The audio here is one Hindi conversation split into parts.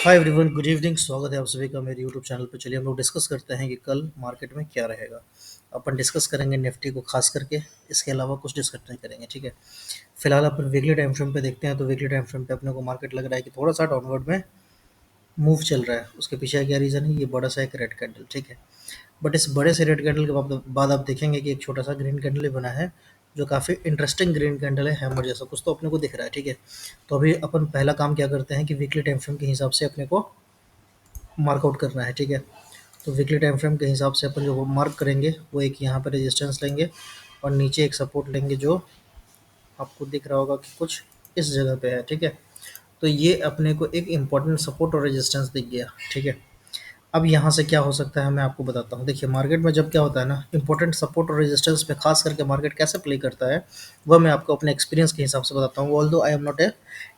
Hi everyone, good evening. स्वागत है आप सभी का मेरे यूट्यूब चैनल पर। चलिए हम लोग डिस्कस करते हैं कि कल मार्केट में क्या रहेगा। अपन डिस्कस करेंगे निफ्टी को खास करके, इसके अलावा कुछ डिस्कस नहीं करेंगे, ठीक है। फिलहाल अपन वीकली टाइम फ्रेम पे देखते हैं, तो वीकली टाइम फ्रेम पे अपने को मार्केट लग रहा है कि थोड़ा सा डाउनवर्ड में मूव चल रहा है। उसके पीछे क्या रीज़न है? ये बड़ा सा एक रेड कैंडल, ठीक है। बट इस बड़े से रेड कैंडल के बाद आप देखेंगे कि एक छोटा सा ग्रीन कैंडल भी बना है, जो काफ़ी इंटरेस्टिंग ग्रीन कैंडल है, हैमर जैसा कुछ तो अपने को दिख रहा है, ठीक है। तो अभी अपन पहला काम क्या करते हैं कि वीकली टाइम फ्रेम के हिसाब से अपने को मार्कआउट करना है, ठीक है। तो वीकली टाइम फ्रेम के हिसाब से अपन जो मार्क करेंगे वो एक यहाँ पर रेजिस्टेंस लेंगे और नीचे एक सपोर्ट लेंगे, जो आपको दिख रहा होगा कि कुछ इस जगह पे है, ठीक है। तो ये अपने को एक इम्पॉर्टेंट सपोर्ट और रेजिस्टेंस दिख गया, ठीक है। अब यहाँ से क्या हो सकता है मैं आपको बताता हूँ। देखिए, मार्केट में जब क्या होता है ना, इंपॉर्टेंट सपोर्ट और रेजिस्टेंस पे खास करके मार्केट कैसे प्ले करता है, वह मैं आपको अपने एक्सपीरियंस के हिसाब से बताता हूँ। Although I am not a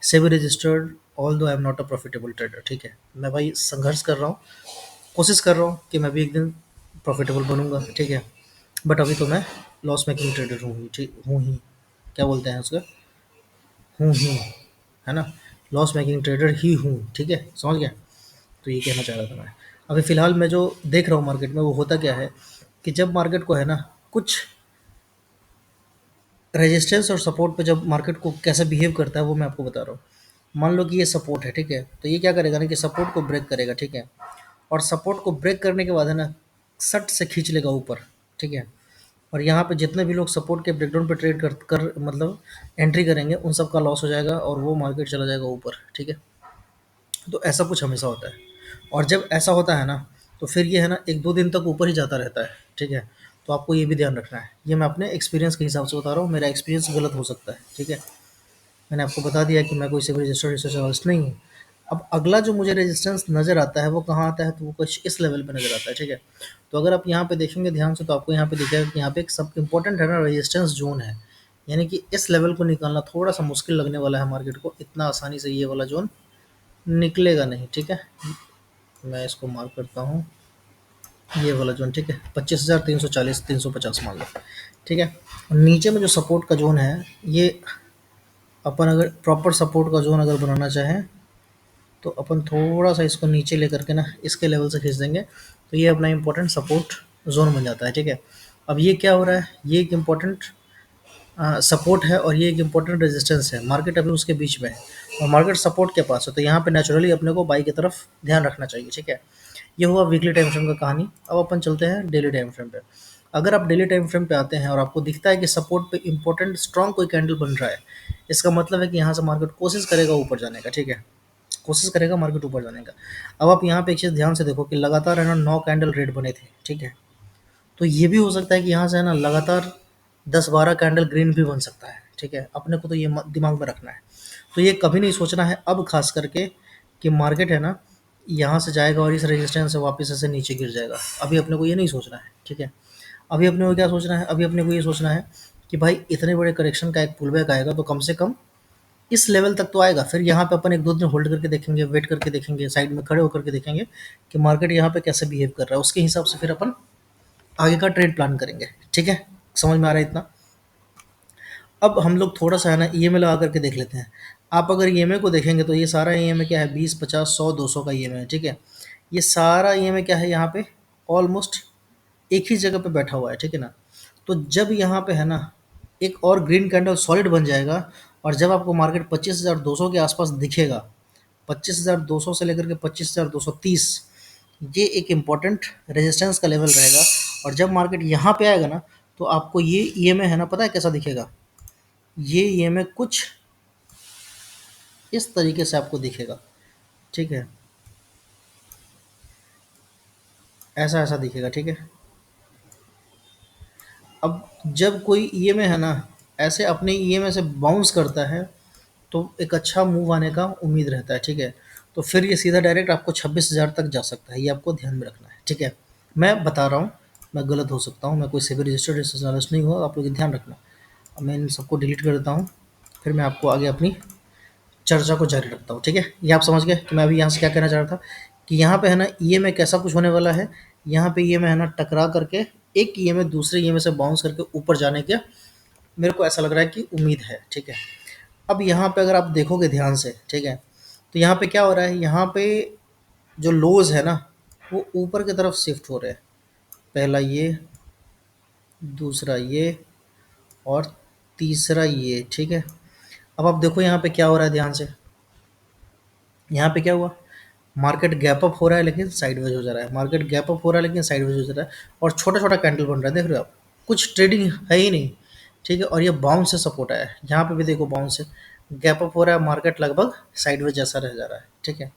SEBI registered, although I am not a profitable trader, ठीक है। मैं भाई संघर्ष कर रहा हूँ, कोशिश कर रहा हूँ कि मैं भी एक दिन प्रॉफिटेबल बनूंगा, ठीक है। बट अभी तो मैं लॉस मेकिंग ट्रेडर हूँ ही, ठीक हूँ ही, क्या बोलते हैं उसका, हूँ ही, है ना। लॉस मेकिंग ट्रेडर ही हूँ, ठीक है, समझ गया। तो ये कहना चाह रहा था मैं। अभी फ़िलहाल मैं जो देख रहा हूँ मार्केट में, वो होता क्या है कि जब मार्केट को है ना कुछ रेजिस्टेंस और सपोर्ट पे, जब मार्केट को कैसे बिहेव करता है वो मैं आपको बता रहा हूँ। मान लो कि ये सपोर्ट है, ठीक है। तो ये क्या करेगा ना कि सपोर्ट को ब्रेक करेगा, ठीक है। और सपोर्ट को ब्रेक करने के बाद है ना, सट से खींच लेगा ऊपर, ठीक है। और यहाँ पे जितने भी लोग सपोर्ट के ब्रेकडाउन पे ट्रेड कर मतलब एंट्री करेंगे, उन सब का लॉस हो जाएगा और वो मार्केट चला जाएगा ऊपर, ठीक है। तो ऐसा कुछ हमेशा होता है। और जब ऐसा होता है ना, तो फिर ये है ना एक दो दिन तक ऊपर ही जाता रहता है, ठीक है। तो आपको ये भी ध्यान रखना है। ये मैं अपने एक्सपीरियंस के हिसाब से बता रहा हूँ, मेरा एक्सपीरियंस गलत हो सकता है, ठीक है। मैंने आपको बता दिया कि मैं कोई सिविल रजिस्टर्ड रिसर्च एनालिस्ट नहीं हूँ। अब अगला जो मुझे रेजिस्टेंस नज़र आता है वो कहाँ आता है, तो वो कुछ इस लेवल पे नज़र आता है, ठीक है। तो अगर आप यहाँ पे देखेंगे ध्यान से, तो आपको यहाँ पे दिखेगा कि यहाँ पे एक सब इम्पोर्टेंट है ना, रेजिस्टेंस जोन है। यानी कि इस लेवल को निकालना थोड़ा सा मुश्किल लगने वाला है मार्केट को, इतना आसानी से ये वाला जोन निकलेगा नहीं, ठीक है। मैं इसको मार्क करता हूँ, ये वाला जोन, ठीक है। 25,340 350 मान लो, ठीक है। और नीचे में जो सपोर्ट का जोन है, ये अपन अगर प्रॉपर सपोर्ट का जोन अगर बनाना चाहें, तो अपन थोड़ा सा इसको नीचे लेकर के ना इसके लेवल से खींच देंगे, तो ये अपना इम्पोर्टेंट सपोर्ट जोन बन जाता है, ठीक है। अब ये क्या हो रहा है, ये एक इम्पोर्टेंट सपोर्ट है और ये एक इम्पोर्टेंट रेजिस्टेंस है। मार्केट अभी उसके बीच में है और मार्केट सपोर्ट के पास है, तो यहाँ पे नेचुरली अपने को बाई की तरफ ध्यान रखना चाहिए, ठीक है। ये हुआ वीकली टाइम फ्रेम का कहानी। अब अपन चलते हैं डेली टाइम फ्रेम पे। अगर आप डेली टाइम फ्रेम पे आते हैं और आपको दिखता है कि सपोर्ट पे इंपॉर्टेंट स्ट्रॉन्ग कोई कैंडल बन रहा है, इसका मतलब है कि यहाँ से मार्केट कोशिश करेगा ऊपर जाने का, ठीक है। कोशिश करेगा मार्केट ऊपर जाने का। अब आप यहाँ पे एक चीज़ ध्यान से देखो कि लगातार है ना 9 कैंडल रेड बने थे, ठीक है। तो ये भी हो सकता है कि यहाँ से है ना लगातार 10-12 कैंडल ग्रीन भी बन सकता है, ठीक है। अपने को तो ये दिमाग में रखना है। तो ये कभी नहीं सोचना है अब खास करके कि मार्केट है ना यहाँ से जाएगा और इस रेजिस्टेंस से वापस ऐसे नीचे गिर जाएगा। अभी अपने को ये नहीं सोचना है, ठीक है। अभी अपने को क्या सोचना है, अभी अपने को ये सोचना है कि भाई इतने बड़े करेक्शन का एक पुल बैक आएगा तो कम से कम इस लेवल तक तो आएगा। फिर यहाँ पे अपन एक दो दिन होल्ड करके देखेंगे, वेट करके देखेंगे, साइड में खड़े होकर के देखेंगे कि मार्केट यहाँ पे कैसे बिहेव कर रहा है। उसके हिसाब से फिर अपन आगे का ट्रेड प्लान करेंगे, ठीक है। समझ में आ रहा है इतना? अब हम लोग थोड़ा सा है ना ईएमए लगा करके देख लेते हैं। आप अगर ईएमए को देखेंगे तो ये सारा ईएमए क्या है, 20, 50, 100, 200 का ईएमए है, ठीक है। ये सारा ईएमए क्या है, यहाँ पे ऑलमोस्ट एक ही जगह पे बैठा हुआ है, ठीक है ना। तो जब यहाँ पे है ना एक और ग्रीन कैंडल सॉलिड बन जाएगा और जब आपको मार्केट 25,200 के आसपास दिखेगा, 25,200 से लेकर के 25,230, ये एक इम्पॉर्टेंट रेजिस्टेंस का लेवल रहेगा। और जब मार्केट यहाँ पे आएगा ना, तो आपको ये ईएमए है ना, पता है कैसा दिखेगा? ये ईएमए कुछ इस तरीके से आपको दिखेगा, ठीक है। ऐसा ऐसा दिखेगा, ठीक है। अब जब कोई ईएमए है ना ऐसे अपने ईएमए से बाउंस करता है, तो एक अच्छा मूव आने का उम्मीद रहता है, ठीक है। तो फिर ये सीधा डायरेक्ट आपको 26,000 तक जा सकता है, ये आपको ध्यान में रखना है, ठीक है। मैं बता रहा हूँ, मैं गलत हो सकता हूँ, मैं कोई सेबी रजिस्टर्ड एनालिस्ट नहीं हुआ, आप लोग ध्यान रखना। अब मैं इन सबको डिलीट कर देता हूँ, फिर मैं आपको आगे अपनी चर्चा को जारी रखता हूँ, ठीक है। ये आप समझ गए कि मैं अभी यहाँ से क्या कहना चाह रहा था, कि यहाँ पे है ना ईएमए कैसा कुछ होने वाला है। यहाँ पे ईएमए है ना टकरा करके एक ईएमए दूसरे ईएमए से बाउंस करके ऊपर जाने के मेरे को ऐसा लग रहा है कि उम्मीद है, ठीक है। अब यहाँ पे अगर आप देखोगे ध्यान से, ठीक है, तो यहाँ पे क्या हो रहा है, यहाँ पे जो लोज है ना वो ऊपर की तरफ शिफ्ट हो रहे हैं। पहला ये, दूसरा ये, और तीसरा ये, ठीक है। अब आप देखो यहाँ पे क्या हो रहा है ध्यान से। यहाँ पे क्या हुआ, मार्केट गैप अप हो रहा है लेकिन साइडवेज हो जा रहा है, मार्केट गैप अप हो रहा है लेकिन साइडवेज हो जा रहा है, और छोटा छोटा कैंडल बन रहा है, देख रहे हो आप, कुछ ट्रेडिंग है ही नहीं, ठीक है। और ये बाउंस से सपोर्ट आया है, यहाँ पे भी देखो बाउंस से गैप अप हो रहा है, मार्केट लगभग साइडवेज जैसा रह जा रहा है, ठीक है।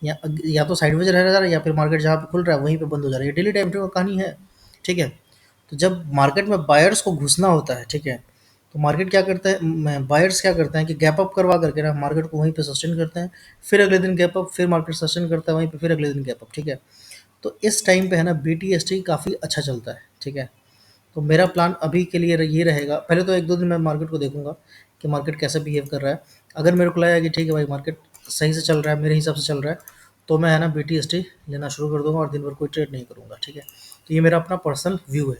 या तो साइडवेज रह जा रहा है या फिर मार्केट जहाँ पे खुल रहा है वहीं पे बंद हो जा रहा है, ये डेली टाइम फ्रेम का कहानी है, ठीक है। तो जब मार्केट में बायर्स को घुसना होता है, ठीक है, तो मार्केट क्या करता है, बायर्स क्या करते हैं कि गैप अप करवा करके ना मार्केट को वहीं पे सस्टेन करते हैं, फिर अगले दिन गैप अप, फिर मार्केट सस्टेन करता है वहीं पे, फिर अगले दिन गैप अप, ठीक है। तो इस टाइम पे है ना BTST काफ़ी अच्छा चलता है, ठीक है। तो मेरा प्लान अभी के लिए ये रहेगा, पहले तो एक दो दिन मैं मार्केट को देखूंगा कि मार्केट कैसे बिहेव कर रहा है। अगर मेरे को लगेगा कि ठीक है भाई मार्केट सही से चल रहा है, मेरे हिसाब से चल रहा है, तो मैं है ना BTST लेना शुरू कर दूंगा और दिन भर कोई ट्रेड नहीं करूंगा, ठीक है। तो ये मेरा अपना पर्सनल व्यू है।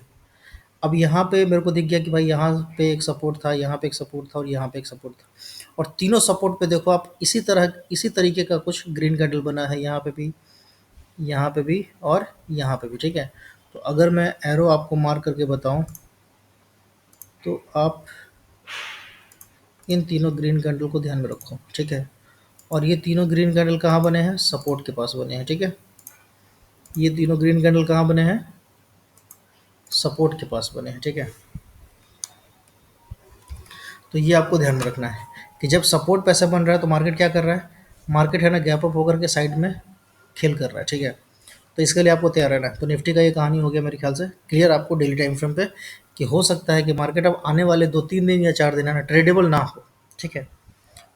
अब यहाँ पे मेरे को दिख गया कि भाई यहाँ पे एक सपोर्ट था, यहाँ पे एक सपोर्ट था और यहाँ पे एक सपोर्ट था, और तीनों सपोर्ट पे देखो आप इसी तरह इसी तरीके का कुछ ग्रीन कैंडल बना है, यहाँ पे भी, यहाँ पे भी और यहाँ पे भी, ठीक है। तो अगर मैं एरो आपको मार्क करके बताऊं तो आप इन तीनों ग्रीन कैंडल को ध्यान में रखो, ठीक है। और ये तीनों ग्रीन कैंडल कहाँ बने हैं, सपोर्ट के पास बने हैं, ठीक है। ये तीनों ग्रीन कैंडल कहाँ बने हैं, सपोर्ट के पास बने हैं, ठीक है। तो ये आपको ध्यान में रखना है कि जब सपोर्ट पैसा बन रहा है तो मार्केट क्या कर रहा है, मार्केट है ना गैप अप होकर के साइड में खेल कर रहा है, ठीक है। तो इसके लिए आपको तैयार रहना है। तो निफ्टी का ये कहानी हो गया मेरे ख्याल से क्लियर आपको डेली टाइम फ्रेम पे, कि हो सकता है कि मार्केट अब आने वाले 2-3 दिन या 4 दिन है ना ट्रेडेबल ना हो, ठीक है।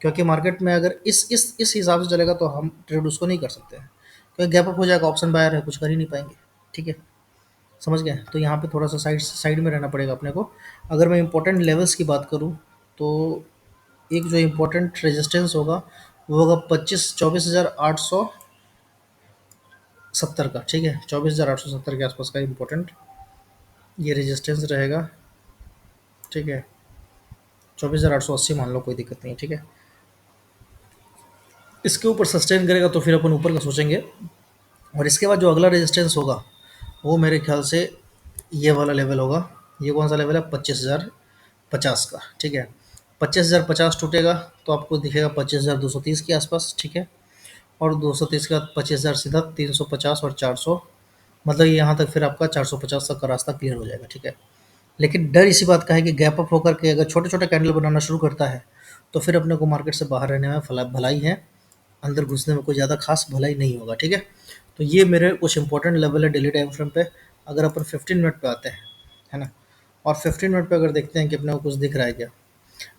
क्योंकि मार्केट में अगर इस हिसाब से चलेगा तो हम ट्रेड उसको नहीं कर सकते हैं, क्योंकि गैप अप हो जाएगा, ऑप्शन बायर है, कुछ कर ही नहीं पाएंगे, ठीक है। समझ गए। तो यहाँ पे थोड़ा सा साइड साइड में रहना पड़ेगा अपने को। अगर मैं इंपॉर्टेंट लेवल्स की बात करूँ तो एक जो इम्पोर्टेंट रेजिस्टेंस होगा वो होगा 24,870 का, ठीक है। 24,870 के आसपास का इम्पोर्टेंट ये रेजिस्टेंस रहेगा, ठीक है। 24,880 मान लो, कोई दिक्कत नहीं है, ठीक है। इसके ऊपर सस्टेन करेगा तो फिर अपन ऊपर का सोचेंगे। और इसके बाद जो अगला रेजिस्टेंस होगा वो मेरे ख्याल से ये वाला लेवल होगा। ये कौन सा लेवल है, 25,050 का, ठीक है। 25,050 टूटेगा तो आपको दिखेगा 25,230 के आसपास, ठीक है। और 230 के बाद 25,000 सीधा 350 और 400, मतलब यहाँ तक फिर आपका 450 तक का रास्ता क्लियर हो जाएगा, ठीक है। लेकिन डर इसी बात का है कि गैप अप होकर के अगर छोटे छोटे कैंडल बनाना शुरू करता है तो फिर अपने को मार्केट से बाहर रहने में भलाई है, अंदर घुसने में कोई ज़्यादा खास भलाई नहीं होगा, ठीक है। तो ये मेरे कुछ इंपॉर्टेंट लेवल है डेली टाइम फ्रेम पे। अगर अपन 15 मिनट पे आते हैं, है ना, और 15 मिनट पे अगर देखते हैं कि अपने को कुछ दिख रहा है क्या।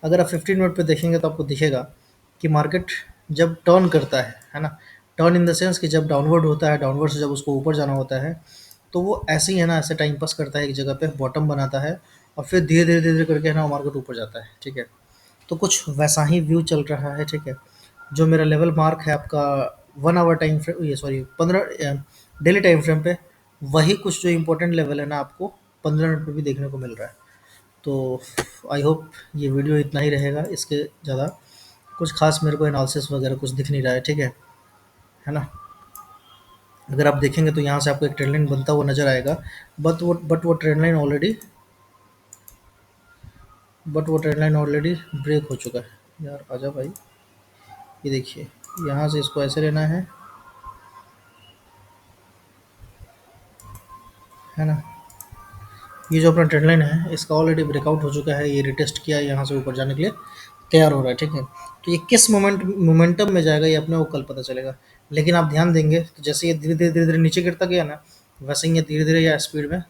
अगर आप 15 मिनट पे देखेंगे तो आपको दिखेगा कि मार्केट जब टर्न करता है ना, टर्न इन द सेंस कि जब डाउनवर्ड होता है, डाउनवर्ड से जब उसको ऊपर जाना होता है, तो वो ऐसे ही है ना, ऐसे टाइम पास करता है एक जगह पे, बॉटम बनाता है और फिर धीरे धीरे धीरे करके है ना मार्केट ऊपर जाता है, ठीक है। तो कुछ वैसा ही व्यू चल रहा है, ठीक है। जो मेरा लेवल मार्क है आपका 1 आवर टाइम फ्रेम, ये सॉरी 15 डेली टाइम फ्रेम पे, वही कुछ जो इंपॉर्टेंट लेवल है ना आपको 15 मिनट पे भी देखने को मिल रहा है। तो आई होप ये वीडियो इतना ही रहेगा, इसके ज़्यादा कुछ खास मेरे को एनालिसिस वगैरह कुछ दिख नहीं रहा है, ठीक है ना। अगर आप देखेंगे तो यहाँ से आपको एक ट्रेंड लाइन बनता हुआ नजर आएगा, बट वो ट्रेंड लाइन ऑलरेडी ब्रेक हो चुका है। यार आजा भाई, ये देखिए, यहाँ से इसको ऐसे लेना है ना। ये जो अपना ट्रेंड लाइन है इसका ऑलरेडी ब्रेकआउट हो चुका है, ये रिटेस्ट किया है, यहाँ से ऊपर जाने के लिए तैयार हो रहा है, ठीक है। तो ये किस मोमेंटम में जाएगा ये अपने को कल पता चलेगा। लेकिन आप ध्यान देंगे तो जैसे ये धीरे धीरे नीचे गिरता गया ना, वैसे ही ये धीरे धीरे या स्पीड में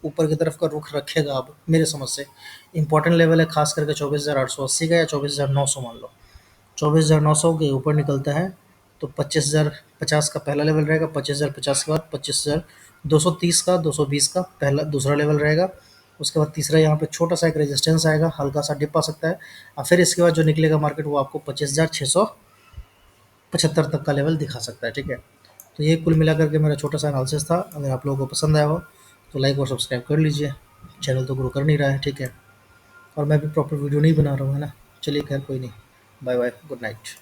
ऊपर की तरफ का रुख रखेगा। अब मेरे समझ से इंपॉर्टेंट लेवल है खास करके 24,880 का या 24,900 मान लो। 24,900 के ऊपर निकलता है तो 25,050 का पहला लेवल रहेगा, 25,050 के बाद 25,230 का, 220 का पहला दूसरा लेवल रहेगा। उसके बाद तीसरा यहाँ पे छोटा सा एक रेजिस्टेंस आएगा, हल्का सा डिप आ सकता है, और फिर इसके बाद जो निकलेगा मार्केट वो आपको 25,675 तक का लेवल दिखा सकता है, ठीक है। तो ये कुल मिलाकर के मेरा छोटा सा एनालिसिस था। अगर आप लोगों को पसंद आया हो तो लाइक और सब्सक्राइब कर लीजिए, चैनल तो ग्रो कर नहीं रहा है, ठीक है। और मैं भी प्रॉपर वीडियो नहीं बना रहा हूँ, है ना। चलिए खैर कोई नहीं, बाय बाय, गुड नाइट।